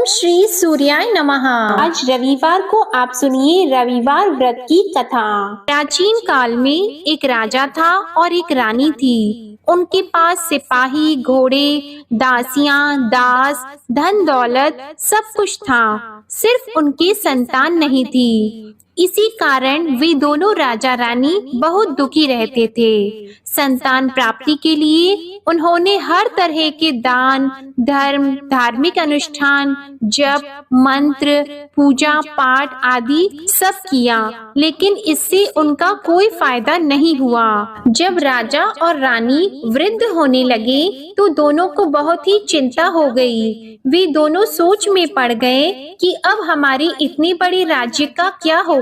ओम श्री सूर्याय नमः। आज रविवार को आप सुनिए रविवार व्रत की कथा। प्राचीन काल में एक राजा था और एक रानी थी। उनके पास सिपाही, घोड़े, दासियां, दास, धन दौलत सब कुछ था, सिर्फ उनकी संतान नहीं थी। इसी कारण वे दोनों राजा रानी बहुत दुखी रहते थे। संतान प्राप्ति के लिए उन्होंने हर तरह के दान, धर्म, धार्मिक अनुष्ठान, जप, मंत्र, पूजा पाठ आदि सब किया, लेकिन इससे उनका कोई फायदा नहीं हुआ। जब राजा और रानी वृद्ध होने लगे तो दोनों को बहुत ही चिंता हो गई। वे दोनों सोच में पड़ गए कि अब हमारे इतने बड़े राज्य का क्या होगा,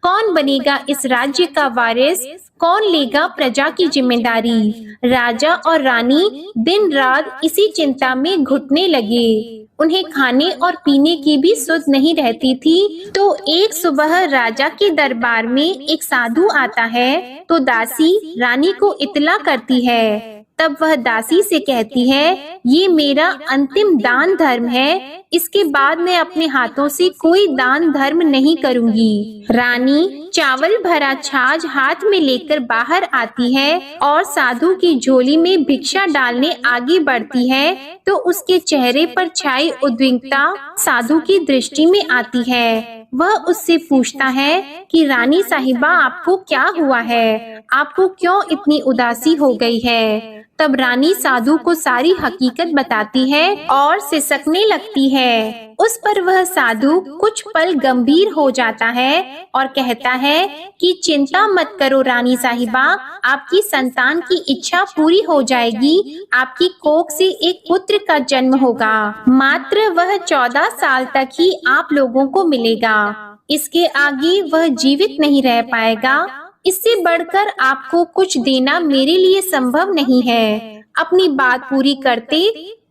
कौन बनेगा इस राज्य का वारिस, कौन लेगा प्रजा की जिम्मेदारी। राजा और रानी दिन रात इसी चिंता में घुटने लगे। उन्हें खाने और पीने की भी सुध नहीं रहती थी। तो एक सुबह राजा के दरबार में एक साधु आता है तो दासी रानी को इत्तला करती है। तब वह दासी से कहती है, ये मेरा अंतिम दान धर्म है, इसके बाद मैं अपने हाथों से कोई दान धर्म नहीं करूंगी। रानी चावल भरा छाछ हाथ में लेकर बाहर आती है और साधु की झोली में भिक्षा डालने आगे बढ़ती है तो उसके चेहरे पर छाई उद्विग्नता साधु की दृष्टि में आती है। वह उससे पूछता है कि रानी साहिबा, आपको क्या हुआ है, आपको क्यों इतनी उदासी हो गई है। तब रानी साधु को सारी हकीकत बताती है और सिसकने लगती है। उस पर वह साधु कुछ पल गंभीर हो जाता है और कहता है कि चिंता मत करो रानी साहिबा, आपकी संतान की इच्छा पूरी हो जाएगी। आपकी कोख से एक पुत्र का जन्म होगा, मात्र वह 14 साल तक ही आप लोगों को मिलेगा। इसके आगे वह जीवित नहीं रह पाएगा। इससे बढ़कर आपको कुछ देना मेरे लिए संभव नहीं है। अपनी बात पूरी करते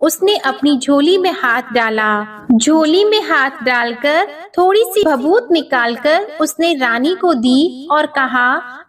उसने अपनी झोली में हाथ डाला। झोली में हाथ डालकर थोड़ी सी भभूत निकालकर उसने रानी को दी और कहा,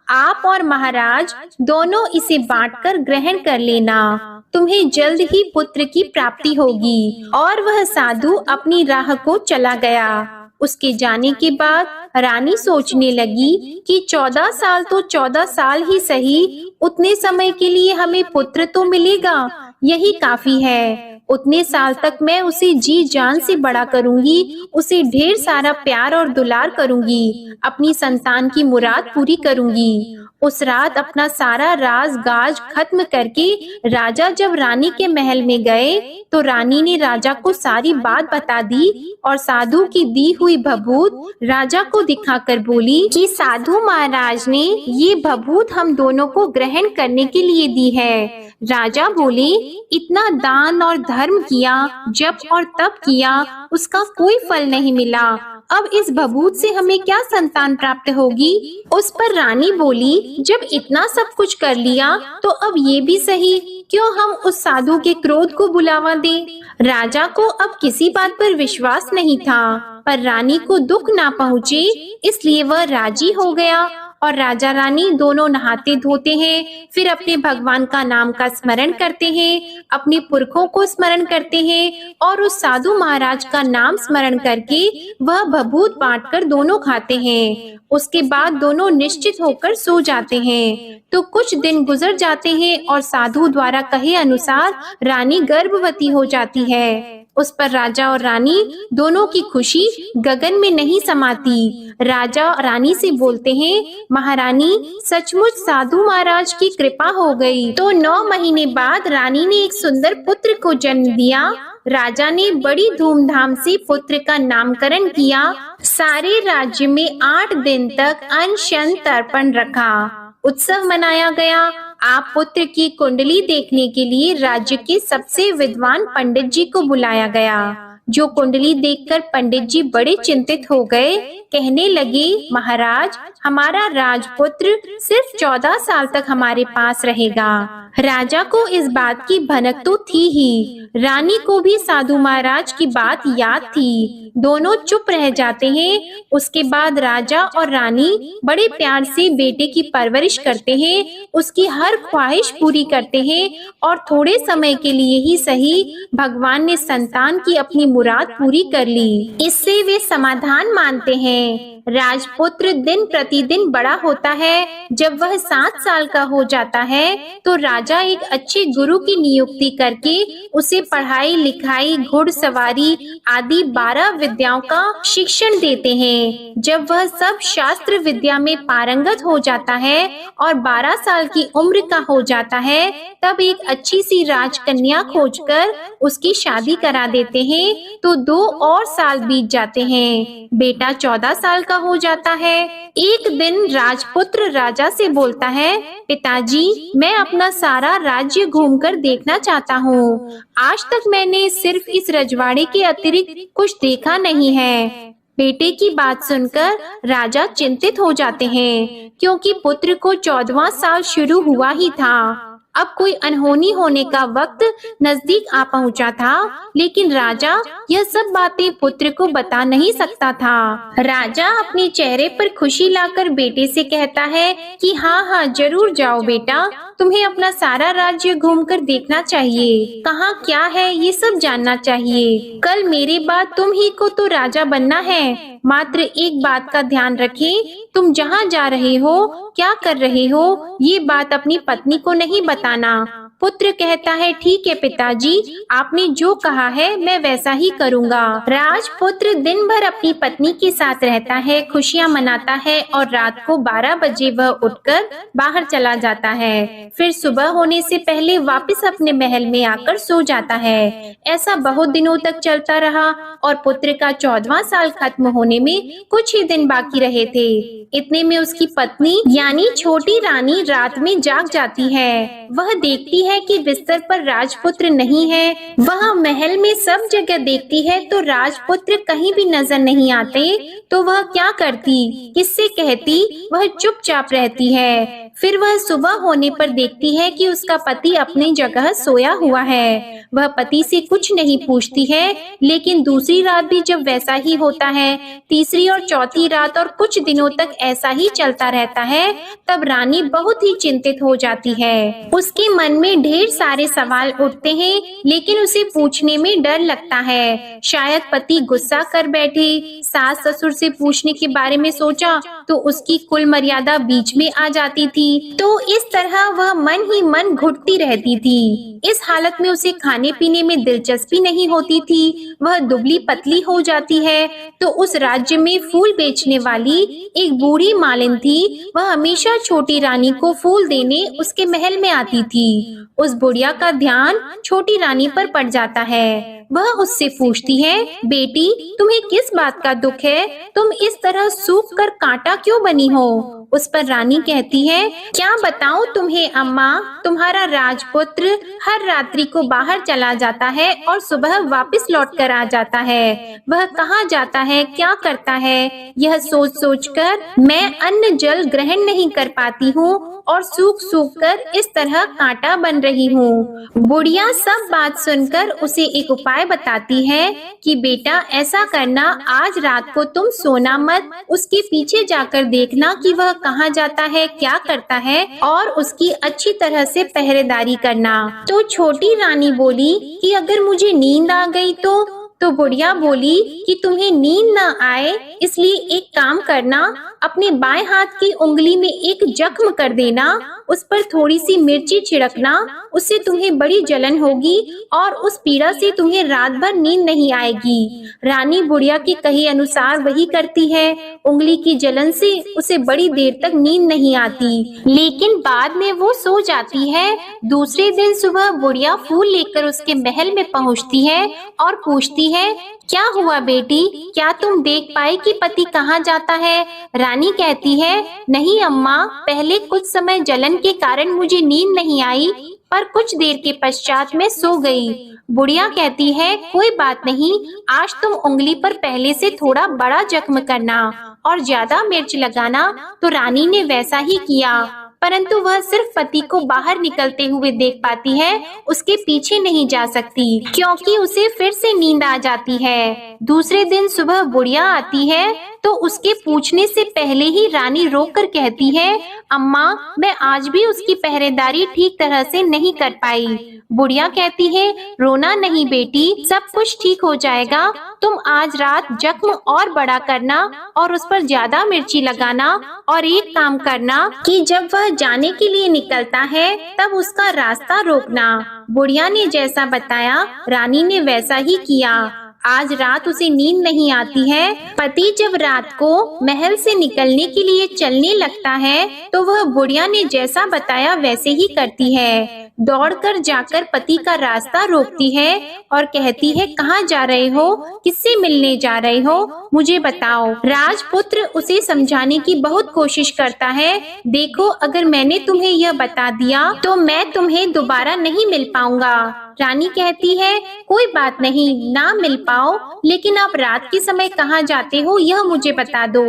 आप और महाराज दोनों इसे बांटकर ग्रहण कर लेना, तुम्हें जल्द ही पुत्र की प्राप्ति होगी। और वह साधु अपनी राह को चला गया। उसके जाने के बाद रानी सोचने लगी कि 14 साल तो 14 साल ही सही, उतने समय के लिए हमें पुत्र तो मिलेगा, यही काफी है। उतने साल तक मैं उसे जी जान से बड़ा करूंगी, उसे ढेर सारा प्यार और दुलार करूंगी, अपनी संतान की मुराद पूरी करूंगी। उस रात अपना सारा राज गाज खत्म करके राजा जब रानी के महल में गए तो रानी ने राजा को सारी बात बता दी और साधु की दी हुई भभूत राजा को दिखाकर बोली कि साधु महाराज ने ये भभूत हम दोनों को ग्रहण करने के लिए दी है। राजा बोले, इतना दान और धर्म किया, जप और तप किया, उसका कोई फल नहीं मिला। अब इस भभूत से हमें क्या संतान प्राप्त होगी। उस पर रानी बोली, जब इतना सब कुछ कर लिया तो अब ये भी सही, क्यों हम उस साधु के क्रोध को बुलावा दें। राजा को अब किसी बात पर विश्वास नहीं था, पर रानी को दुख ना पहुँचे इसलिए वह राजी हो गया। और राजा रानी दोनों नहाते धोते हैं, फिर अपने भगवान का नाम का स्मरण करते हैं, अपने पुरखों को स्मरण करते हैं और उस साधु महाराज का नाम स्मरण करके वह भभूत बांटकर दोनों खाते हैं। उसके बाद दोनों निश्चित होकर सो जाते हैं। तो कुछ दिन गुजर जाते हैं और साधु द्वारा कहे अनुसार रानी गर्भवती हो जाती है। उस पर राजा और रानी दोनों की खुशी गगन में नहीं समाती। राजा रानी से बोलते हैं, महारानी सचमुच साधु महाराज की कृपा हो गई। तो 9 महीने बाद रानी ने एक सुंदर पुत्र को जन्म दिया। राजा ने बड़ी धूमधाम से पुत्र का नामकरण किया। सारे राज्य में 8 दिन तक अनशन तर्पण रखा, उत्सव मनाया गया। आप पुत्र की कुंडली देखने के लिए राज्य के सबसे विद्वान पंडित जी को बुलाया गया। जो कुंडली देखकर पंडित जी बड़े चिंतित हो गए, कहने लगे, महाराज हमारा राजपुत्र सिर्फ 14 साल तक हमारे पास रहेगा। राजा को इस बात की भनक तो थी ही, रानी को भी साधु महाराज की बात याद थी। दोनों चुप रह जाते हैं। उसके बाद राजा और रानी बड़े प्यार से बेटे की परवरिश करते हैं, उसकी हर ख्वाहिश पूरी करते हैं और थोड़े समय के लिए ही सही भगवान ने संतान की अपनी मुराद पूरी कर ली। इससे वे समाधान मानते हैं। राजपुत्र दिन प्रतिदिन बड़ा होता है। जब वह 7 साल का हो जाता है तो राजा एक अच्छे गुरु की नियुक्ति करके उसे पढ़ाई लिखाई, घुड़सवारी आदि 12 विद्याओं का शिक्षण देते हैं। जब वह सब शास्त्र विद्या में पारंगत हो जाता है और 12 साल की उम्र का हो जाता है, तब एक अच्छी सी राजकन्या खोजकर उसकी शादी करा देते हैं। तो 2 और साल बीत जाते हैं। बेटा 14 साल का हो जाता है। एक दिन राजपुत्र राजा से बोलता है, पिताजी, मैं अपना सारा राज्य घूमकर देखना चाहता हूँ। आज तक मैंने सिर्फ इस रजवाड़े के अतिरिक्त कुछ देखा नहीं है। बेटे की बात सुनकर राजा चिंतित हो जाते हैं, क्योंकि पुत्र को 14वां साल शुरू हुआ ही था। अब कोई अनहोनी होने का वक्त नजदीक आ पहुंचा था, लेकिन राजा यह सब बातें पुत्र को बता नहीं सकता था। राजा अपने चेहरे पर खुशी लाकर बेटे से कहता है कि हाँ, जरूर जाओ बेटा, तुम्हें अपना सारा राज्य घूमकर देखना चाहिए। कहाँ क्या है ये सब जानना चाहिए। कल मेरे बाद तुम ही को तो राजा बनना है। मात्र एक बात का ध्यान रखें, तुम जहाँ जा रहे हो, क्या कर रहे हो, ये बात अपनी पत्नी को नहीं बताना। पुत्र कहता है, ठीक है पिताजी, आपने जो कहा है मैं वैसा ही करूँगा। राजपुत्र दिन भर अपनी पत्नी के साथ रहता है, खुशियाँ मनाता है और रात को 12 बजे वह उठकर बाहर चला जाता है। फिर सुबह होने से पहले वापस अपने महल में आकर सो जाता है। ऐसा बहुत दिनों तक चलता रहा और पुत्र का 14वां साल खत्म होने में कुछ ही दिन बाकी रहे थे। इतने में उसकी पत्नी यानी छोटी रानी रात में जाग जाती है। वह देखती है कि बिस्तर पर राजपुत्र नहीं है। वह महल में सब जगह देखती है तो राजपुत्र कहीं भी नजर नहीं आते। तो वह क्या करती, किससे कहती? वह चुपचाप रहती है। फिर वह सुबह होने पर देखती है कि उसका पति अपनी जगह सोया हुआ है। वह पति से कुछ नहीं पूछती है, लेकिन दूसरी रात भी जब वैसा ही होता है, तीसरी और चौथी रात और कुछ दिनों तक ऐसा ही चलता रहता है, तब रानी बहुत ही चिंतित हो जाती है। उसके मन में ढेर सारे सवाल उठते हैं, लेकिन उसे पूछने में डर लगता है। शायद पति गुस्सा कर बैठे। सास ससुर से पूछने के बारे में सोचा तो उसकी कुल मर्यादा बीच में आ जाती थी। तो इस तरह वह मन ही मन घुटती रहती थी। इस हालत में उसे खाने पीने में दिलचस्पी नहीं होती थी। वह दुबली पतली हो जाती है। तो उस राज्य में फूल बेचने वाली एक बूढ़ी मालिन थी। वह हमेशा छोटी रानी को फूल देने उसके महल में आती थी। उस बुढ़िया का ध्यान छोटी रानी पर पड़ जाता है। वह उससे पूछती है, बेटी, तुम्हें किस बात का दुख है? तुम इस तरह सूख कर कांटा क्यों बनी हो? उस पर रानी कहती है, क्या बताऊं तुम्हें अम्मा, तुम्हारा राजपुत्र हर रात्रि को बाहर चला जाता है और सुबह वापस लौट कर आ जाता है। वह कहाँ जाता है, क्या करता है, यह सोच सोच कर मैं अन्न जल ग्रहण नहीं कर पाती हूँ और सूख सूख कर इस तरह कांटा बन रही हूँ। बुढ़िया सब बात सुनकर उसे एक उपाय बताती है कि बेटा ऐसा करना, आज रात को तुम सोना मत, उसके पीछे जाकर देखना कि वह कहाँ जाता है, क्या करता है और उसकी अच्छी तरह से पहरेदारी करना। तो छोटी रानी बोली कि अगर मुझे नींद आ गई तो बुढ़िया बोली कि तुम्हें नींद न आए इसलिए एक काम करना, अपने बाएं हाथ की उंगली में एक जख्म कर देना, उस पर थोड़ी सी मिर्ची छिड़कना, उससे तुम्हें बड़ी जलन होगी और उस पीड़ा से तुम्हें रात भर नींद नहीं आएगी। रानी बुढ़िया के कहे अनुसार वही करती है। उंगली की जलन से उसे बड़ी देर तक नींद नहीं आती, लेकिन बाद में वो सो जाती है। दूसरे दिन सुबह बुढ़िया फूल लेकर उसके महल में पहुंचती है और पूछती है, क्या हुआ बेटी, क्या तुम देख पाई कि पति कहाँ जाता है? रानी कहती है, नहीं अम्मा, पहले कुछ समय जलन के कारण मुझे नींद नहीं आई, पर कुछ देर के पश्चात मैं सो गई। बुढ़िया कहती है, कोई बात नहीं, आज तुम उंगली पर पहले से थोड़ा बड़ा जख्म करना और ज्यादा मिर्च लगाना। तो रानी ने वैसा ही किया, परंतु वह सिर्फ पति को बाहर निकलते हुए देख पाती है, उसके पीछे नहीं जा सकती क्योंकि उसे फिर से नींद आ जाती है। दूसरे दिन सुबह बुढ़िया आती है तो उसके पूछने से पहले ही रानी रोककर कहती है, अम्मा, मैं आज भी उसकी पहरेदारी ठीक तरह से नहीं कर पाई। बुढ़िया कहती है, रोना नहीं बेटी, सब कुछ ठीक हो जाएगा। तुम आज रात जख्म और बड़ा करना और उस पर ज्यादा मिर्ची लगाना, और एक काम करना कि जब वह जाने के लिए निकलता है तब उसका रास्ता रोकना। बुढ़िया ने जैसा बताया रानी ने वैसा ही किया। आज रात उसे नींद नहीं आती है। पति जब रात को महल से निकलने के लिए चलने लगता है तो वह बुढ़िया ने जैसा बताया वैसे ही करती है। दौड़कर जाकर पति का रास्ता रोकती है और कहती है, कहाँ जा रहे हो, किससे मिलने जा रहे हो, मुझे बताओ। राजपुत्र उसे समझाने की बहुत कोशिश करता है, देखो अगर मैंने तुम्हें यह बता दिया तो मैं तुम्हें दोबारा नहीं मिल पाऊंगा। रानी कहती है, कोई बात नहीं, ना मिल पाओ, लेकिन आप रात के समय कहाँ जाते हो यह मुझे बता दो।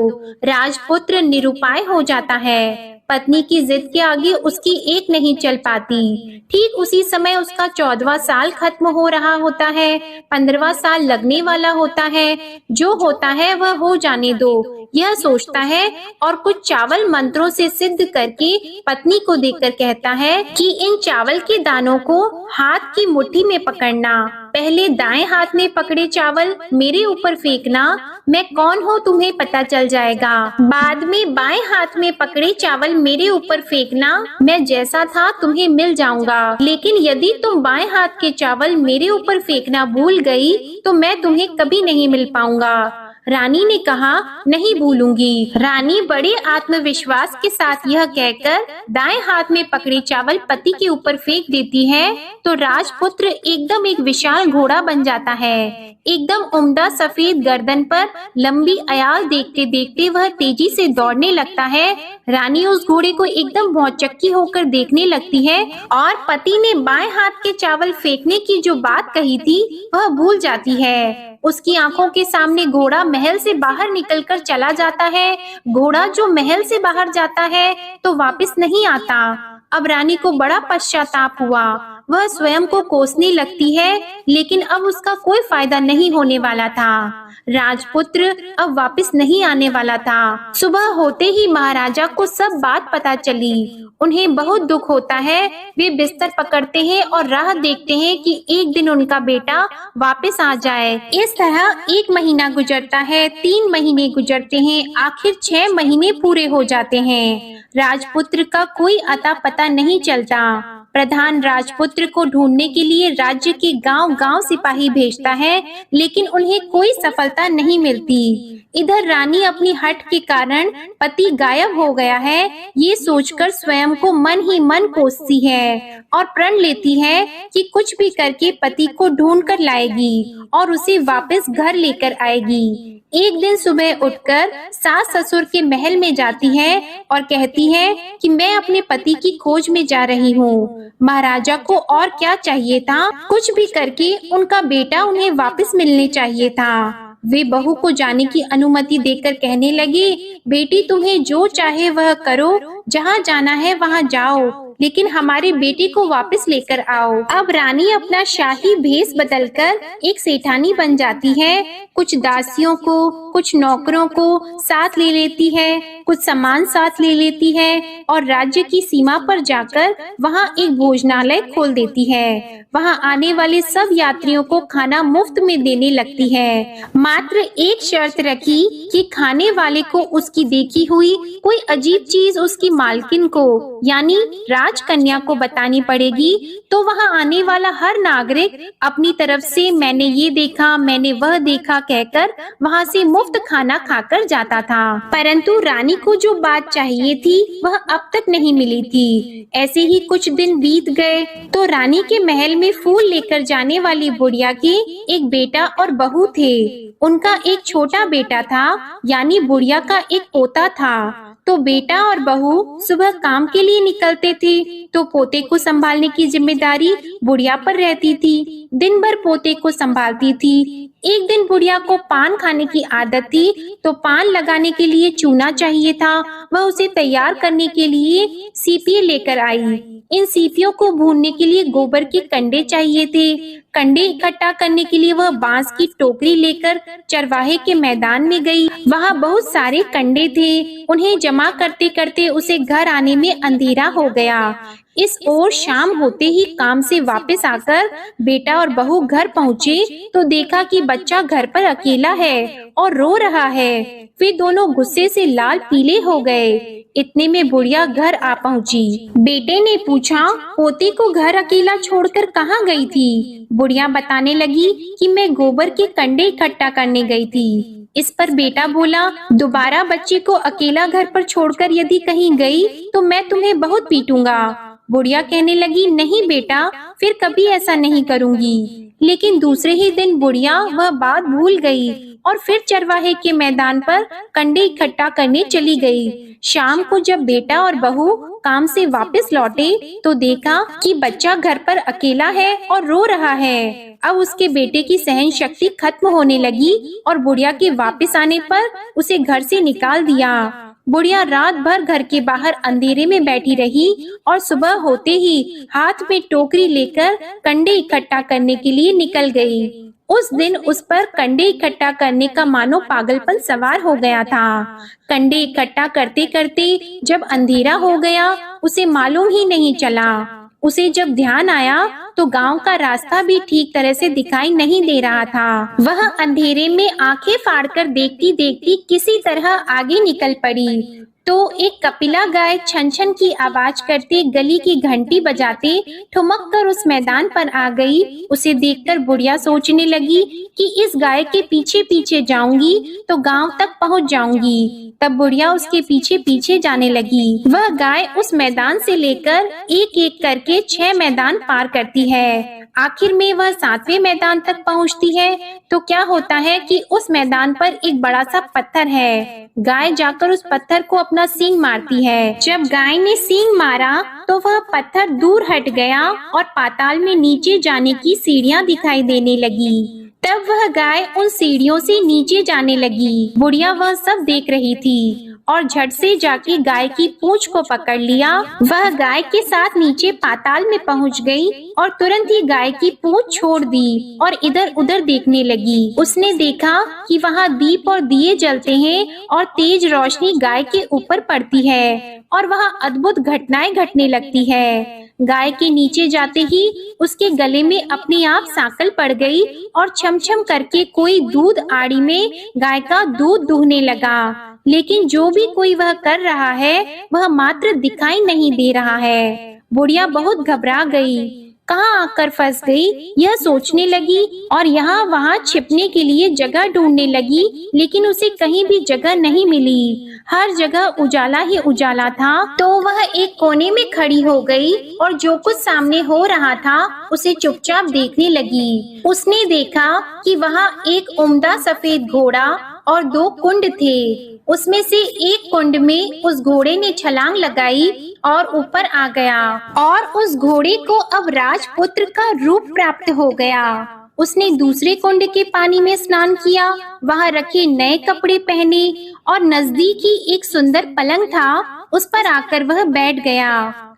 राजपुत्र निरुपाय हो जाता है। पत्नी की जिद के आगे उसकी एक नहीं चल पाती। ठीक उसी समय उसका 14वां साल खत्म हो रहा होता है, 15वां साल लगने वाला होता है। जो होता है वह हो जाने दो, यह सोचता है और कुछ चावल मंत्रों से सिद्ध करके पत्नी को देकर कहता है कि इन चावल के दानों को हाथ की मुट्ठी में पकड़ना। पहले दाएं हाथ में पकड़े चावल मेरे ऊपर फेंकना, मैं कौन हूँ तुम्हें पता चल जाएगा। बाद में बाएं हाथ में पकड़े चावल मेरे ऊपर फेंकना, मैं जैसा था तुम्हें मिल जाऊंगा। लेकिन यदि तुम बाएं हाथ के चावल मेरे ऊपर फेंकना भूल गई तो मैं तुम्हें कभी नहीं मिल पाऊंगा। रानी ने कहा, नहीं भूलूंगी। रानी बड़े आत्मविश्वास के साथ यह कहकर दाएं हाथ में पकड़े चावल पति के ऊपर फेंक देती है तो राजपुत्र एकदम एक विशाल घोड़ा बन जाता है। एकदम उम्दा सफेद गर्दन पर लंबी अयाल देखते देखते वह तेजी से दौड़ने लगता है। रानी उस घोड़े को एकदम भौचक्की होकर देखने लगती है और पति ने बाएं हाथ के चावल फेंकने की जो बात कही थी वह भूल जाती है। उसकी आंखों के सामने घोड़ा महल से बाहर निकलकर चला जाता है। घोड़ा जो महल से बाहर जाता है तो वापस नहीं आता। अब रानी को बड़ा पश्चाताप हुआ। वह स्वयं को कोसने लगती है, लेकिन अब उसका कोई फायदा नहीं होने वाला था। राजपुत्र अब वापस नहीं आने वाला था। सुबह होते ही महाराजा को सब बात पता चली। उन्हें बहुत दुख होता है। वे बिस्तर पकड़ते हैं और राह देखते हैं कि एक दिन उनका बेटा वापस आ जाए। इस तरह 1 महीना गुजरता है, 3 महीने गुजरते हैं, आखिर 6 महीने पूरे हो जाते हैं। राजपुत्र का कोई अता पता नहीं चलता। प्रधान राजपुत्र को ढूंढने के लिए राज्य के गांव-गांव सिपाही भेजता है, लेकिन उन्हें कोई सफलता नहीं मिलती। इधर रानी अपनी हठ के कारण पति गायब हो गया है, ये सोचकर स्वयं को मन ही मन कोसती है और प्रण लेती है कि कुछ भी करके पति को ढूंढ कर लाएगी और उसे वापस घर लेकर आएगी। एक दिन सुबह उठकर सास ससुर के महल में जाती है और कहती है कि मैं अपने पति की खोज में जा रही हूँ। महाराजा को और क्या चाहिए था, कुछ भी करके उनका बेटा उन्हें वापस मिलने चाहिए था। वे बहू को जाने की अनुमति देकर कहने लगे, बेटी तुम्हें जो चाहे वह करो, जहाँ जाना है वहाँ जाओ, लेकिन हमारे बेटे को वापस लेकर आओ। अब रानी अपना शाही भेष बदलकर एक सेठानी बन जाती है। कुछ दासियों को, कुछ नौकरों को साथ ले लेती है, कुछ सामान साथ ले लेती है और राज्य की सीमा पर जाकर वहाँ एक भोजनालय खोल देती है। वहाँ आने वाले सब यात्रियों को खाना मुफ्त में देने लगती है। मात्र एक शर्त रखी कि खाने वाले को उसकी देखी हुई कोई अजीब चीज उसकी मालकिन को यानी राजकन्या को बतानी पड़ेगी, तो वहाँ आने वाला हर नागरिक अपनी तरफ से मैंने ये देखा, मैंने वह देखा कहकर वहाँ से मुफ्त खाना खाकर जाता था। परंतु रानी को जो बात चाहिए थी वह अब तक नहीं मिली थी। ऐसे ही कुछ दिन बीत गए तो रानी के महल में फूल लेकर जाने वाली बुढ़िया के एक बेटा और बहू थे। उनका एक छोटा बेटा था, यानी बुढ़िया का एक पोता था। तो बेटा और बहू सुबह काम के लिए निकलते थे, तो पोते को संभालने की जिम्मेदारी बुढ़िया पर रहती थी। दिन भर पोते को संभालती थी। एक दिन बुढ़िया को पान खाने की आदत थी, तो पान लगाने के लिए चूना चाहिए था। वह उसे तैयार करने के लिए सीपियां लेकर आई। इन सीपियों को भूनने के लिए गोबर के कंडे चाहिए थे। कंडे इकट्ठा करने के लिए वह बांस की टोकरी लेकर चरवाहे के मैदान में गई। वहाँ बहुत सारे कंडे थे। उन्हें जमा करते करते उसे घर आने में अंधेरा हो गया। इस ओर शाम होते ही काम से वापस आकर बेटा और बहू घर पहुँचे तो देखा कि बच्चा घर पर अकेला है और रो रहा है। वे दोनों गुस्से से लाल पीले हो गए। इतने में बुढ़िया घर आ पहुंची। बेटे ने पूछा, पोते को घर अकेला छोड़कर कहाँ गई थी? बुढ़िया बताने लगी कि मैं गोबर के कंडे इकट्ठा करने गई थी। इस पर बेटा बोला, दोबारा बच्चे को अकेला घर पर छोड़कर यदि कहीं गई तो मैं तुम्हें बहुत पीटूंगा। बुढ़िया कहने लगी, नहीं बेटा, फिर कभी ऐसा नहीं करूंगी। लेकिन दूसरे ही दिन बुढ़िया वह बात भूल गई और फिर चरवाहे के मैदान पर कंडे इकट्ठा करने चली गई। शाम को जब बेटा और बहू काम से वापस लौटे तो देखा कि बच्चा घर पर अकेला है और रो रहा है। अब उसके बेटे की सहन शक्ति खत्म होने लगी और बुढ़िया के वापस आने पर उसे घर से निकाल दिया। बुढ़िया रात भर घर के बाहर अंधेरे में बैठी रही और सुबह होते ही हाथ में टोकरी लेकर कंडे इकट्ठा करने के लिए निकल गई। उस दिन उस पर कंडे इकट्ठा करने का मानो पागलपन सवार हो गया था। कंडे इकट्ठा करते करते जब अंधेरा हो गया उसे मालूम ही नहीं चला। उसे जब ध्यान आया तो गांव का रास्ता भी ठीक तरह से दिखाई नहीं दे रहा था। वह अंधेरे में आंखें फाड़कर देखती देखती किसी तरह आगे निकल पड़ी तो एक कपिला गाय छन छन की आवाज करते गली की घंटी बजाते ठुमक कर उस मैदान पर आ गई। उसे देखकर बुढ़िया सोचने लगी कि इस गाय के पीछे पीछे जाऊंगी तो गांव तक पहुंच जाऊंगी। तब बुढ़िया उसके पीछे पीछे जाने लगी। वह गाय उस मैदान से लेकर एक एक करके 6 मैदान पार करती है। आखिर में वह 7वें मैदान तक पहुंचती है तो क्या होता है कि उस मैदान पर एक बड़ा सा पत्थर है। गाय जाकर उस पत्थर को अपना सींग मारती है। जब गाय ने सींग मारा तो वह पत्थर दूर हट गया और पाताल में नीचे जाने की सीढ़ियां दिखाई देने लगी। तब वह गाय उन सीढ़ियों से नीचे जाने लगी। बुढ़िया वह सब देख रही थी और झट से जाके गाय की पूंछ को पकड़ लिया। वह गाय के साथ नीचे पाताल में पहुंच गई और तुरंत ही गाय की पूंछ छोड़ दी और इधर उधर देखने लगी। उसने देखा कि वहाँ दीप और दिए जलते हैं और तेज रोशनी गाय के ऊपर पड़ती है और वहाँ अद्भुत घटनाएं घटने लगती है। गाय के नीचे जाते ही उसके गले में अपने आप सांकल पड़ गई और छमछम करके कोई दूध आड़ी में गाय का दूध दूहने लगा। लेकिन जो भी कोई वह कर रहा है वह मात्र दिखाई नहीं दे रहा है। बुढ़िया बहुत घबरा गई, कहाँ आकर फंस गई यह सोचने लगी और यहाँ वहाँ छिपने के लिए जगह ढूंढने लगी। लेकिन उसे कहीं भी जगह नहीं मिली। हर जगह उजाला ही उजाला था। तो वह एक कोने में खड़ी हो गई और जो कुछ सामने हो रहा था उसे चुपचाप देखने लगी। उसने देखा कि वहाँ एक उम्दा सफेद घोड़ा और 2 कुंड थे। उसमें से एक कुंड में उस घोड़े ने छलांग लगाई और ऊपर आ गया और उस घोड़े को अब राजपुत्र का रूप प्राप्त हो गया। उसने दूसरे कुंड के पानी में स्नान किया, वहाँ रखे नए कपड़े पहने और नजदीक ही एक सुंदर पलंग था, उस पर आकर वह बैठ गया।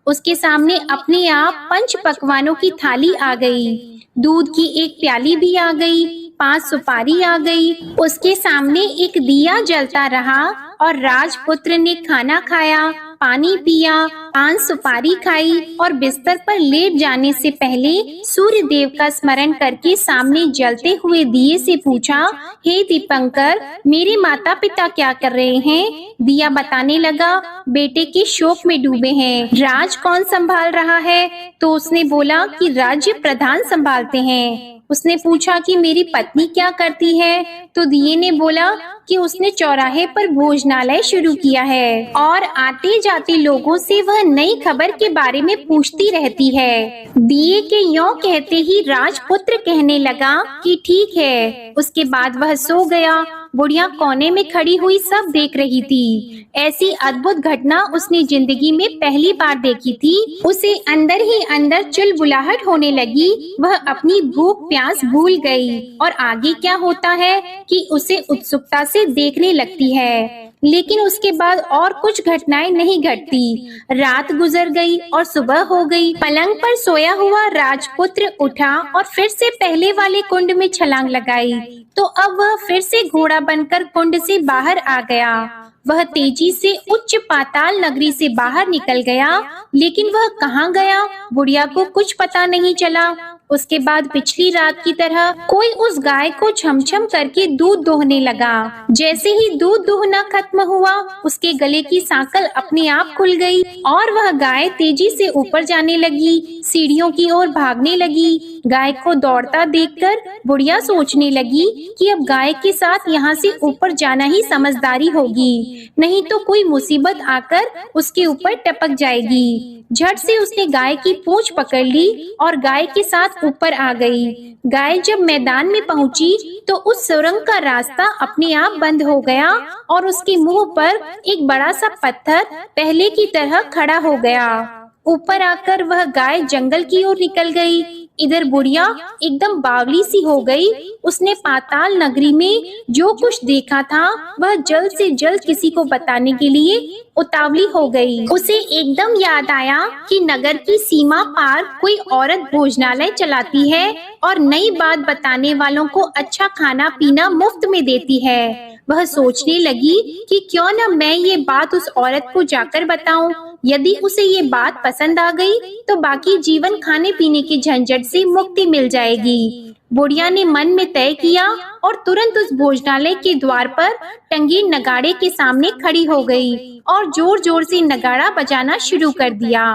उसके सामने अपने आप 5 पकवानों की थाली आ गई। दूध की एक प्याली भी आ गई, 5 सुपारी आ गई। उसके सामने एक दिया जलता रहा और राजपुत्र ने खाना खाया पानी पिया, पान सुपारी खाई और बिस्तर पर लेट जाने से पहले सूर्य देव का स्मरण करके सामने जलते हुए दिए से पूछा, हे दीपंकर, मेरे माता पिता क्या कर रहे हैं? दिया बताने लगा, बेटे के शोक में डूबे हैं। राज कौन संभाल रहा है? तो उसने बोला कि राज्य प्रधान संभालते हैं। उसने पूछा कि मेरी पत्नी क्या करती है? तो दिए ने बोला कि उसने चौराहे पर भोजनालय शुरू किया है और आते जाते लोगों से वह नई खबर के बारे में पूछती रहती है। दिए के यों कहते ही राजपुत्र कहने लगा कि ठीक है। उसके बाद वह सो गया। बुढ़िया कोने में खड़ी हुई सब देख रही थी। ऐसी अद्भुत घटना उसने जिंदगी में पहली बार देखी थी। उसे अंदर ही अंदर चुलबुलाहट होने लगी। वह अपनी भूख प्यास भूल गई और आगे क्या होता है कि उसे उत्सुकता से देखने लगती है। लेकिन उसके बाद और कुछ घटनाएं नहीं घटती। रात गुजर गई और सुबह हो गई। पलंग पर सोया हुआ राजपुत्र उठा और फिर से पहले वाले कुंड में छलांग लगाई। तो अब वह फिर से घोड़ा बनकर कुंड से बाहर आ गया। वह तेजी से उच्च पाताल नगरी से बाहर निकल गया, लेकिन वह कहाँ गया बुढ़िया को कुछ पता नहीं चला। उसके बाद पिछली रात की तरह कोई उस गाय को छमछम करके दूध दोहने लगा। जैसे ही दूध दोहना खत्म हुआ, उसके गले की सांकल अपने आप खुल गई और वह गाय तेजी से ऊपर जाने लगी, सीढ़ियों की ओर भागने लगी। गाय को दौड़ता देखकर बुढ़िया सोचने लगी कि अब गाय के साथ यहाँ से ऊपर जाना ही समझदारी होगी, नहीं तो कोई मुसीबत आकर उसके ऊपर टपक जाएगी। झट से उसने गाय की पूंछ पकड़ ली और गाय के साथ ऊपर आ गई। गाय जब मैदान में पहुंची तो उस सुरंग का रास्ता अपने आप बंद हो गया और उसके मुंह पर एक बड़ा सा पत्थर पहले की तरह खड़ा हो गया। ऊपर आकर वह गाय जंगल की ओर निकल गई। इधर बुढ़िया एकदम बावली सी हो गई। उसने पाताल नगरी में जो कुछ देखा था वह जल्द से जल्द किसी को बताने के लिए उतावली हो गई। उसे एकदम याद आया कि नगर की सीमा पार कोई औरत भोजनालय चलाती है और नई बात बताने वालों को अच्छा खाना पीना मुफ्त में देती है। वह सोचने लगी कि क्यों न मैं ये बात उस औरत को जाकर बताऊं। यदि उसे ये बात पसंद आ गई तो बाकी जीवन खाने पीने की झंझट से मुक्ति मिल जाएगी। बुढ़िया ने मन में तय किया और तुरंत उस भोजनालय के द्वार पर टंगे नगाड़े के सामने खड़ी हो गई और जोर जोर से नगाड़ा बजाना शुरू कर दिया।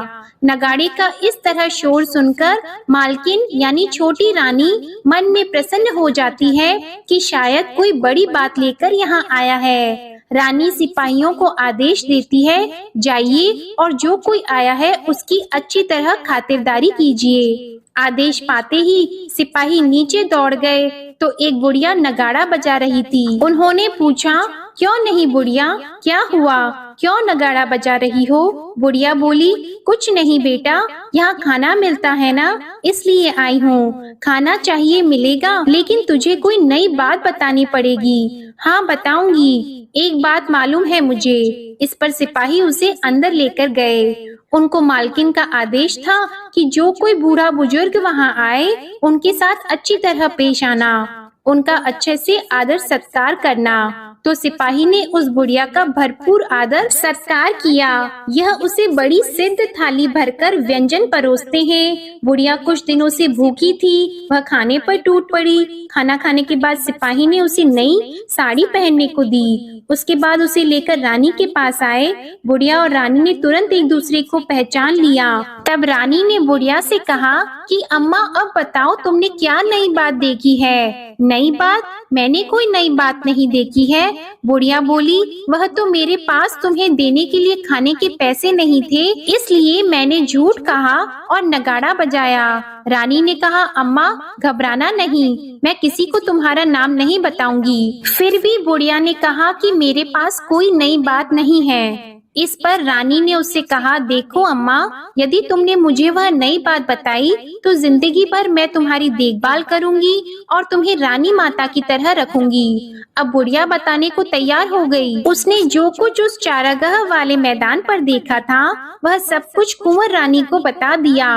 नगाड़े का इस तरह शोर सुनकर मालकिन यानी छोटी रानी मन में प्रसन्न हो जाती है कि शायद कोई बड़ी बात लेकर यहाँ आया है। रानी सिपाहियों को आदेश देती है, जाइए और जो कोई आया है उसकी अच्छी तरह खातिरदारी कीजिए। आदेश पाते ही सिपाही नीचे दौड़ गए तो एक बुढ़िया नगाड़ा बजा रही थी। उन्होंने पूछा, क्यों नहीं बुढ़िया, क्या हुआ, क्यों नगाड़ा बजा रही हो? बुढ़िया बोली, कुछ नहीं बेटा, यहाँ खाना मिलता है ना, इसलिए आई हूँ। खाना चाहिए मिलेगा, लेकिन तुझे कोई नई बात बतानी पड़ेगी। हाँ बताऊंगी, एक बात मालूम है मुझे। इस पर सिपाही उसे अंदर लेकर गए। उनको मालकिन का आदेश था कि जो कोई बूढ़ा बुजुर्ग वहाँ आए उनके साथ अच्छी तरह पेश आना, उनका अच्छे से आदर सत्कार करना। तो सिपाही ने उस बुढ़िया का भरपूर आदर सत्कार किया। यह उसे बड़ी सिद्ध थाली भरकर व्यंजन परोसते हैं। बुढ़िया कुछ दिनों से भूखी थी, वह खाने पर टूट पड़ी। खाना खाने के बाद सिपाही ने उसे नई साड़ी पहनने को दी। उसके बाद उसे लेकर रानी के पास आए। बुढ़िया और रानी ने तुरंत एक दूसरे को पहचान लिया। तब रानी ने बुढ़िया से कहा कि अम्मा अब बताओ तुमने क्या नई बात देखी है? नई बात? मैंने कोई नई बात नहीं देखी है। बुढ़िया बोली, वह तो मेरे पास तुम्हें देने के लिए खाने के पैसे नहीं थे, इसलिए मैंने झूठ कहा और नगाड़ा बजाया। रानी ने कहा, अम्मा घबराना नहीं, मैं किसी को तुम्हारा नाम नहीं बताऊंगी। फिर भी बुढ़िया ने कहा कि मेरे पास कोई नई बात नहीं है। इस पर रानी ने उससे कहा, देखो अम्मा, यदि तुमने मुझे वह नई बात बताई तो जिंदगी भर मैं तुम्हारी देखभाल करूंगी और तुम्हें रानी माता की तरह रखूंगी। अब बुढ़िया बताने को तैयार हो गई। उसने जो कुछ उस चारागाह वाले मैदान पर देखा था वह सब कुछ कुंवर रानी को बता दिया।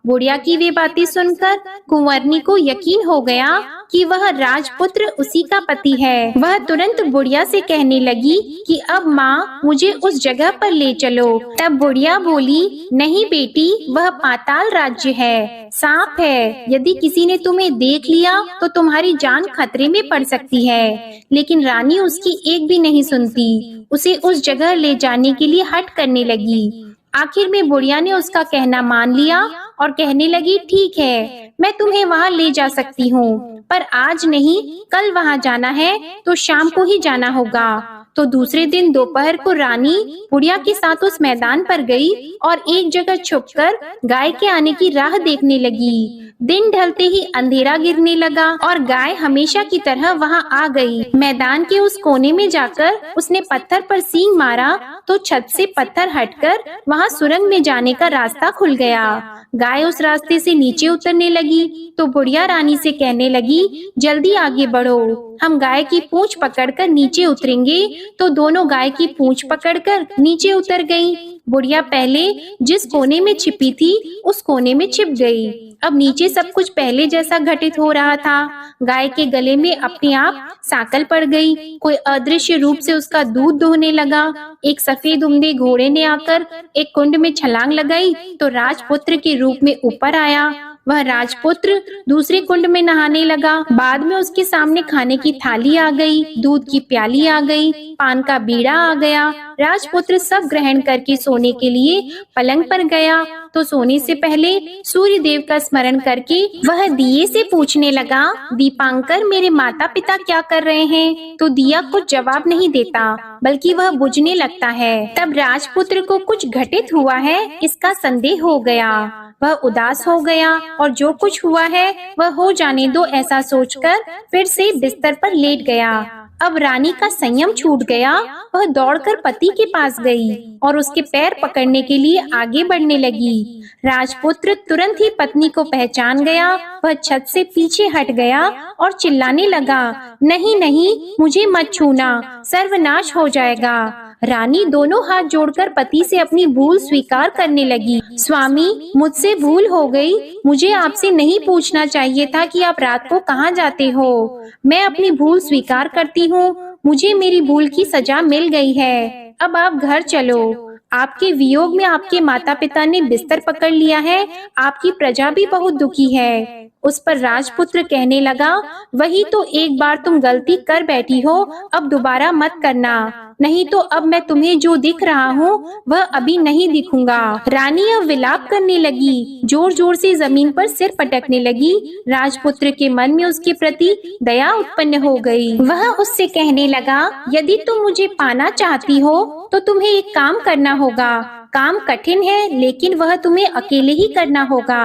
बुढ़िया की वे बातें सुनकर कुंवरनी को यकीन हो गया कि वह राजपुत्र उसी का पति है। वह तुरंत बुढ़िया से कहने लगी कि अब माँ मुझे उस जगह पर ले चलो। तब बुढ़िया बोली, नहीं बेटी, वह पाताल राज्य है, सांप है। यदि किसी ने तुम्हें देख लिया तो तुम्हारी जान खतरे में पड़ सकती है। लेकिन रानी उसकी एक भी नहीं सुनती, उसे उस जगह ले जाने के लिए हठ करने लगी। आखिर में बुढ़िया ने उसका कहना मान लिया और कहने लगी, ठीक है, मैं तुम्हें वहाँ ले जा सकती हूँ, पर आज नहीं, कल वहाँ जाना है तो शाम को ही जाना होगा। तो दूसरे दिन दोपहर को रानी बुढ़िया के साथ उस मैदान पर गई और एक जगह छुपकर गाय के आने की राह देखने लगी। दिन ढलते ही अंधेरा गिरने लगा और गाय हमेशा की तरह वहां आ गई। मैदान के उस कोने में जाकर उसने पत्थर पर सींग मारा तो छत से पत्थर हटकर वहां सुरंग में जाने का रास्ता खुल गया। गाय उस रास्ते से नीचे उतरने लगी तो बुढ़िया रानी से कहने लगी, जल्दी आगे बढ़ो, हम गाय की पूंछ पकड़कर नीचे उतरेंगे। तो दोनों गाय की पूंछ पकड़कर नीचे उतर गईं। बुढ़िया पहले जिस कोने में छिपी थी उस कोने में छिप गई। अब नीचे सब कुछ पहले जैसा घटित हो रहा था। गाय के गले में अपने आप सांकल पड़ गई। कोई अदृश्य रूप से उसका दूध दोहने लगा। एक सफेद उम्दे घोड़े ने आकर एक कुंड में छलांग लगाई तो राजपुत्र के रूप में ऊपर आया। वह राजपुत्र दूसरे कुंड में नहाने लगा। बाद में उसके सामने खाने की थाली आ गई, दूध की प्याली आ गई, पान का बीड़ा आ गया। राजपुत्र सब ग्रहण करके सोने के लिए पलंग पर गया तो सोने से पहले सूर्य देव का स्मरण करके वह दिए से पूछने लगा, दीपांकर, मेरे माता पिता क्या कर रहे हैं? तो दिया कुछ जवाब नहीं देता, बल्कि वह बुझने लगता है। तब राजपुत्र को कुछ घटित हुआ है इसका संदेह हो गया। वह उदास हो गया और जो कुछ हुआ है वह हो जाने दो ऐसा सोचकर फिर से बिस्तर पर लेट गया। अब रानी का संयम छूट गया। वह दौड़कर पति के पास गई और उसके पैर पकड़ने के लिए आगे बढ़ने लगी। राजपुत्र तुरंत ही पत्नी को पहचान गया। वह छत से पीछे हट गया और चिल्लाने लगा, नहीं नहीं, मुझे मत छूना, सर्वनाश हो जाएगा। रानी दोनों हाथ जोड़कर पति से अपनी भूल स्वीकार करने लगी। स्वामी, मुझसे भूल हो गई। मुझे आपसे नहीं पूछना चाहिए था कि आप रात को कहाँ जाते हो। मैं अपनी भूल स्वीकार करती हूँ। मुझे मेरी भूल की सजा मिल गई है। अब आप घर चलो। आपके वियोग में आपके माता पिता ने बिस्तर पकड़ लिया है। आपकी प्रजा भी बहुत दुखी है। उस पर राजपुत्र कहने लगा, वही तो एक बार तुम गलती कर बैठी हो, अब दोबारा मत करना, नहीं तो अब मैं तुम्हें जो दिख रहा हूँ वह अभी नहीं दिखूंगा। रानी अब विलाप करने लगी, जोर जोर से जमीन पर सिर पटकने लगी। राजपुत्र के मन में उसके प्रति दया उत्पन्न हो गई। वह उससे कहने लगा, यदि तुम मुझे पाना चाहती हो तो तुम्हें एक काम करना होगा। काम कठिन है लेकिन वह तुम्हें अकेले ही करना होगा।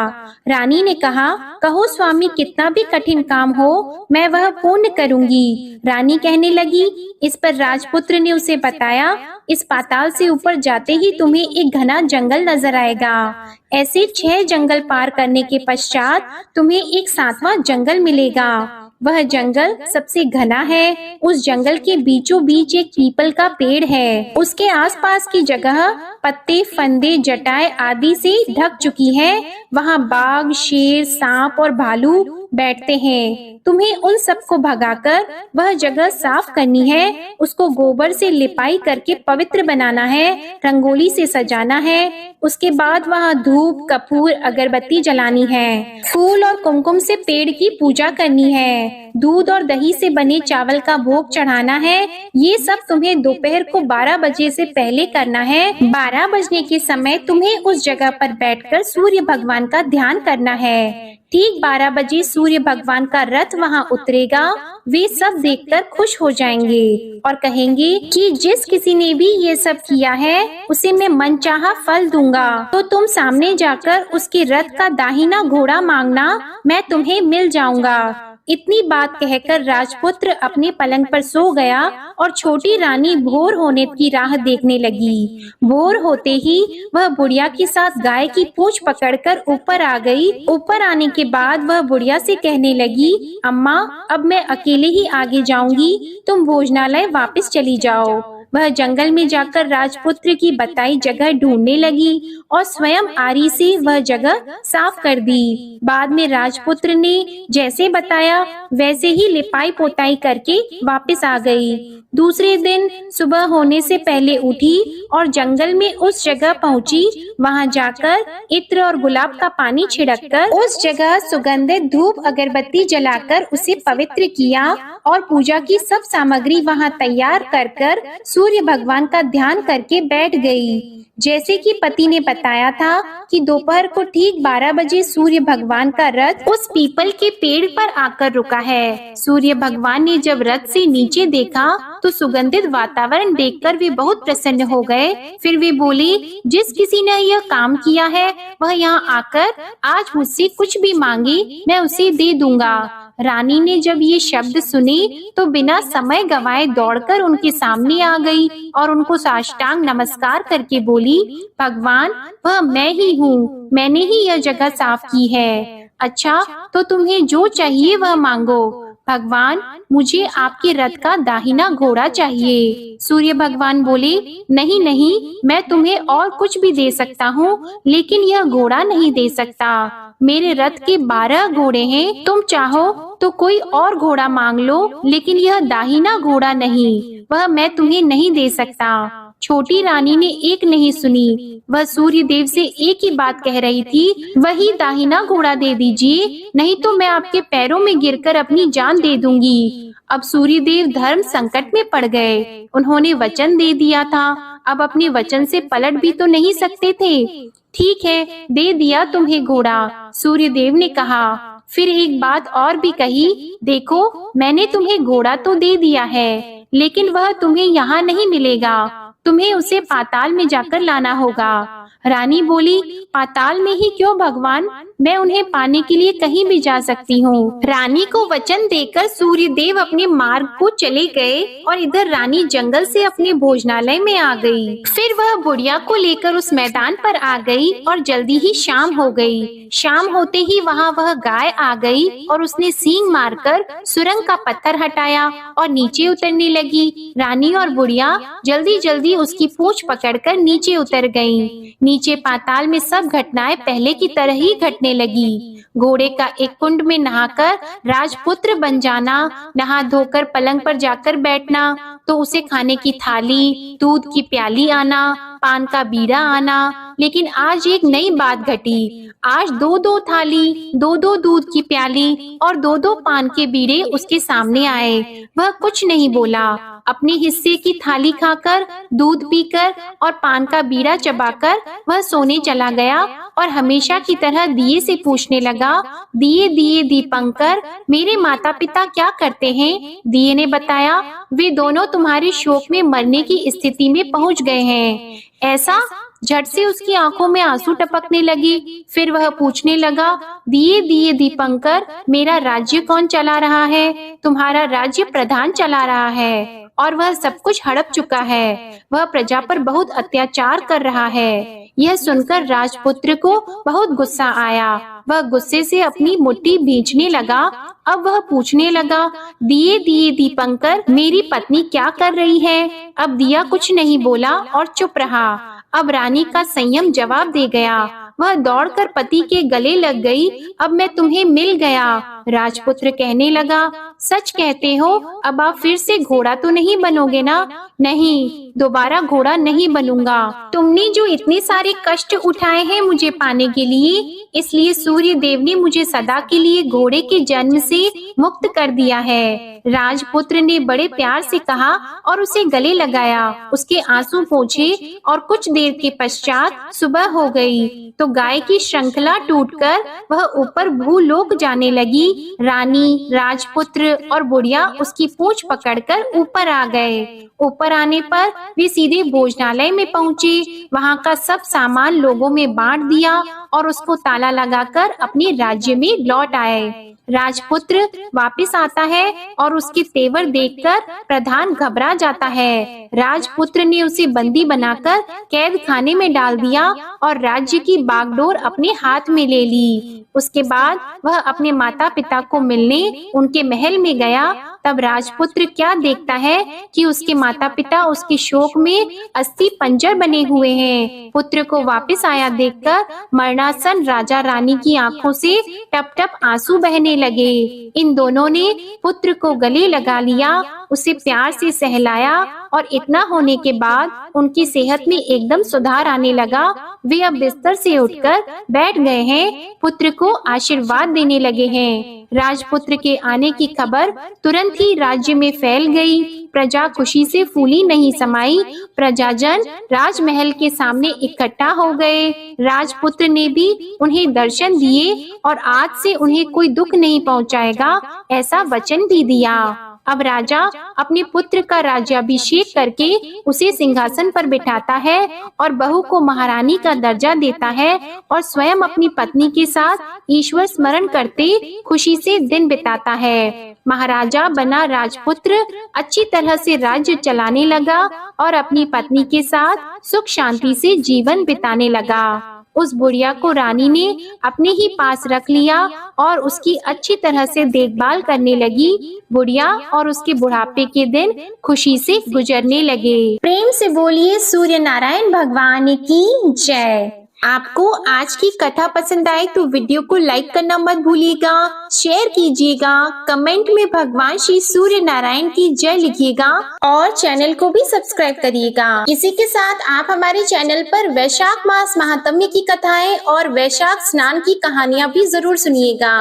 रानी ने कहा, कहो स्वामी, कितना भी कठिन काम हो मैं वह पूर्ण करूंगी। रानी कहने लगी। इस पर राजपुत्र ने उसे बताया, इस पाताल से ऊपर जाते ही तुम्हें एक घना जंगल नजर आएगा। ऐसे 6 जंगल पार करने के पश्चात तुम्हें एक 7वां जंगल मिलेगा। वह जंगल सबसे घना है। उस जंगल के बीचों बीच एक पीपल का पेड़ है। उसके आसपास की जगह पत्ते, फंदे, जटाएं आदि से ढक चुकी है। वहाँ बाघ, शेर, सांप और भालू बैठते हैं। तुम्हें उन सबको भगाकर वह जगह साफ करनी है। उसको गोबर से लिपाई करके पवित्र बनाना है, रंगोली से सजाना है। उसके बाद वहाँ धूप, कपूर, अगरबत्ती जलानी है। फूल और कुमकुम से पेड़ की पूजा करनी है। दूध और दही से बने चावल का भोग चढ़ाना है। ये सब तुम्हें दोपहर को 12 बजे से पहले करना है। 12 बजने के समय तुम्हें उस जगह पर बैठकर सूर्य भगवान का ध्यान करना है। ठीक 12 बजे सूर्य भगवान का रथ वहाँ उतरेगा। वे सब देखकर खुश हो जाएंगे और कहेंगे कि जिस किसी ने भी ये सब किया है उसे मैं मनचाहा फल दूंगा। तो तुम सामने जाकर उसके रथ का दाहिना घोड़ा मांगना, मैं तुम्हें मिल जाऊंगा। इतनी बात कहकर राजपुत्र अपने पलंग पर सो गया और छोटी रानी भोर होने की राह देखने लगी। भोर होते ही वह बुढ़िया के साथ गाय की पूंछ पकड़कर ऊपर आ गई। ऊपर आने के बाद वह बुढ़िया से कहने लगी, अम्मा, अब मैं अकेले ही आगे जाऊंगी, तुम भोजनालय वापस चली जाओ। वह जंगल में जाकर राजपुत्र की बताई जगह ढूंढने लगी और स्वयं आरी से वह जगह साफ कर दी। बाद में राजपुत्र ने जैसे बताया वैसे ही लिपाई पोताई करके वापस आ गई। दूसरे दिन सुबह होने से पहले उठी और जंगल में उस जगह पहुंची। वहां जाकर इत्र और गुलाब का पानी छिड़ककर उस जगह सुगंधित धूप अगरबत्ती जलाकर उसे पवित्र किया और पूजा की सब सामग्री वहां तैयार कर सूर्य भगवान का ध्यान करके बैठ गई। जैसे कि पति ने बताया था कि दोपहर को ठीक 12 बजे सूर्य भगवान का रथ उस पीपल के पेड़ पर आकर रुका है। सूर्य भगवान ने जब रथ से नीचे देखा तो सुगंधित वातावरण देखकर वे बहुत प्रसन्न हो गए। फिर वे बोले, जिस किसी ने यह काम किया है वह यहाँ आकर आज मुझसे कुछ भी मांगे मैं उसे दे दूंगा। रानी ने जब ये शब्द सुने तो बिना समय गवाए दौड़कर उनके सामने आ गई और उनको साष्टांग नमस्कार करके बोली, भगवान वह मैं ही हूँ, मैंने ही यह जगह साफ की है। अच्छा तो तुम्हें जो चाहिए वह मांगो। भगवान मुझे आपके रथ का दाहिना घोड़ा चाहिए। सूर्य भगवान बोले, नहीं नहीं, मैं तुम्हें और कुछ भी दे सकता हूँ लेकिन यह घोड़ा नहीं दे सकता। मेरे रथ के 12 घोड़े हैं, तुम चाहो तो कोई और घोड़ा मांग लो लेकिन यह दाहिना घोड़ा नहीं, वह मैं तुम्हें नहीं दे सकता। छोटी रानी ने एक नहीं सुनी, वह सूर्य देव से एक ही बात कह रही थी, वही दाहिना घोड़ा दे दीजिए, नहीं तो मैं आपके पैरों में गिरकर अपनी जान दे दूंगी। अब सूर्य देव धर्म संकट में पड़ गए। उन्होंने वचन दे दिया था, अब अपने वचन से पलट भी तो नहीं सकते थे। ठीक है, दे दिया तुम्हें घोड़ा, सूर्य देव ने कहा। फिर एक बात और भी कही, देखो मैंने तुम्हें घोड़ा तो दे दिया है लेकिन वह तुम्हें यहाँ नहीं मिलेगा, तुम्हें उसे पाताल में जाकर लाना होगा। रानी बोली, पाताल में ही क्यों भगवान, मैं उन्हें पाने के लिए कहीं भी जा सकती हूँ। रानी को वचन देकर सूर्य देव अपने मार्ग को चले गए और इधर रानी जंगल से अपने भोजनालय में आ गई। फिर वह बुढ़िया को लेकर उस मैदान पर आ गई और जल्दी ही शाम हो गई। शाम होते ही वहाँ वह गाय आ गई और उसने सींग मारकर सुरंग का पत्थर हटाया और नीचे उतरने लगी। रानी और बुढ़िया जल्दी जल्दी उसकी पूंछ पकड़कर नीचे उतर गईं। नीचे पाताल में सब घटनाएं पहले की तरह ही घटने लगी। घोड़े का एक कुंड में नहाकर राजपुत्र बन जाना, नहा धोकर पलंग पर जाकर बैठना, तो उसे खाने की थाली, दूध की प्याली आना, पान का बीड़ा आना। लेकिन आज एक नई बात घटी। आज 2-2 थाली, 2-2 दूध की प्याली और 2-2 पान के बीड़े उसके सामने आए। वह कुछ नहीं बोला। अपने हिस्से की थाली खाकर, दूध पीकर और पान का बीड़ा चबाकर वह सोने चला गया और हमेशा की तरह दिए से पूछने लगा, दिए दिए दीपंकर, मेरे माता पिता क्या करते हैं? दिए ने बताया, वे दोनों तुम्हारे शोक में मरने की स्थिति में पहुंच गए हैं। ऐसा? झट से उसकी आंखों में आंसू टपकने लगे। फिर वह पूछने लगा, दिए दिए दीपंकर, मेरा राज्य कौन चला रहा है? तुम्हारा राज्य प्रधान चला रहा है और वह सब कुछ हड़प चुका है। वह प्रजा पर बहुत अत्याचार कर रहा है। यह सुनकर राजपुत्र को बहुत गुस्सा आया। वह गुस्से से अपनी मुट्ठी भींचने लगा। अब वह पूछने लगा, दिए दिए दीपंकर, मेरी पत्नी क्या कर रही है? अब दिया कुछ नहीं बोला और चुप रहा। अब रानी का संयम जवाब दे गया। वह दौड़कर पति के गले लग गई। अब मैं तुम्हें मिल गया। राजपुत्र कहने लगा, सच कहते हो? अब आप फिर से घोड़ा तो नहीं बनोगे ना? नहीं, दोबारा घोड़ा नहीं बनूंगा। तुमने जो इतने सारे कष्ट उठाए हैं मुझे पाने के लिए, इसलिए सूर्य देव ने मुझे सदा के लिए घोड़े के जन्म से मुक्त कर दिया है। राजपुत्र ने बड़े प्यार से कहा और उसे गले लगाया, उसके आंसू पोंछे और कुछ देर के पश्चात सुबह हो गई तो गाय की श्रृंखला टूटकर वह ऊपर भूलोक जाने लगी। रानी, राजपुत्र और बुढ़िया उसकी पूंछ पकड़कर ऊपर आ गए। ऊपर आने पर वे सीधे भोजनालय में पहुँचे। वहाँ का सब सामान लोगों में बांट दिया और उसको ताला लगाकर अपने राज्य में लौट आए। राजपुत्र वापस आता है और उसके तेवर देखकर प्रधान घबरा जाता है। राजपुत्र ने उसे बंदी बनाकर कैद खाने में डाल दिया और राज्य की बागडोर अपने हाथ में ले ली। उसके बाद वह अपने माता पिता को मिलने उनके महल में गया तब राजपुत्र क्या देखता है कि उसके माता पिता उसके शोक में अस्थि पंजर बने हुए हैं। पुत्र को वापस आया देखकर मरणासन राजा रानी की आंखों से टप टप आंसू बहने लगे। इन दोनों ने पुत्र को गले लगा लिया, उसे प्यार से सहलाया और इतना होने के बाद उनकी सेहत में एकदम सुधार आने लगा। वे अब बिस्तर से उठकर बैठ गए हैं, पुत्र को आशीर्वाद देने लगे हैं। राजपुत्र के आने की खबर तुरंत ही राज्य में फैल गई। प्रजा खुशी से फूली नहीं समाई। प्रजाजन राजमहल के सामने इकट्ठा हो गए। राजपुत्र ने भी उन्हें दर्शन दिए और आज से उन्हें कोई दुख नहीं पहुंचाएगा, ऐसा वचन भी दिया। अब राजा अपने पुत्र का राज्याभिषेक करके उसे सिंहासन पर बिठाता है और बहू को महारानी का दर्जा देता है और स्वयं अपनी पत्नी के साथ ईश्वर स्मरण करते खुशी से दिन बिताता है। महाराजा बना राजपुत्र अच्छी तरह से राज्य चलाने लगा और अपनी पत्नी के साथ सुख शांति से जीवन बिताने लगा। उस बुढ़िया को रानी ने अपने ही पास रख लिया और उसकी अच्छी तरह से देखभाल करने लगी। बुढ़िया और उसके बुढ़ापे के दिन खुशी से गुजरने लगे। प्रेम से बोलिए सूर्य नारायण भगवान की जय। आपको आज की कथा पसंद आए तो वीडियो को लाइक करना मत भूलिएगा, शेयर कीजिएगा, कमेंट में भगवान श्री सूर्य नारायण की जय लिखिएगा और चैनल को भी सब्सक्राइब करिएगा। इसी के साथ आप हमारे चैनल पर वैशाख मास महात्म्य की कथाएं और वैशाख स्नान की कहानियां भी जरूर सुनिएगा।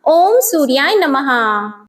ओम सूर्याय नमः।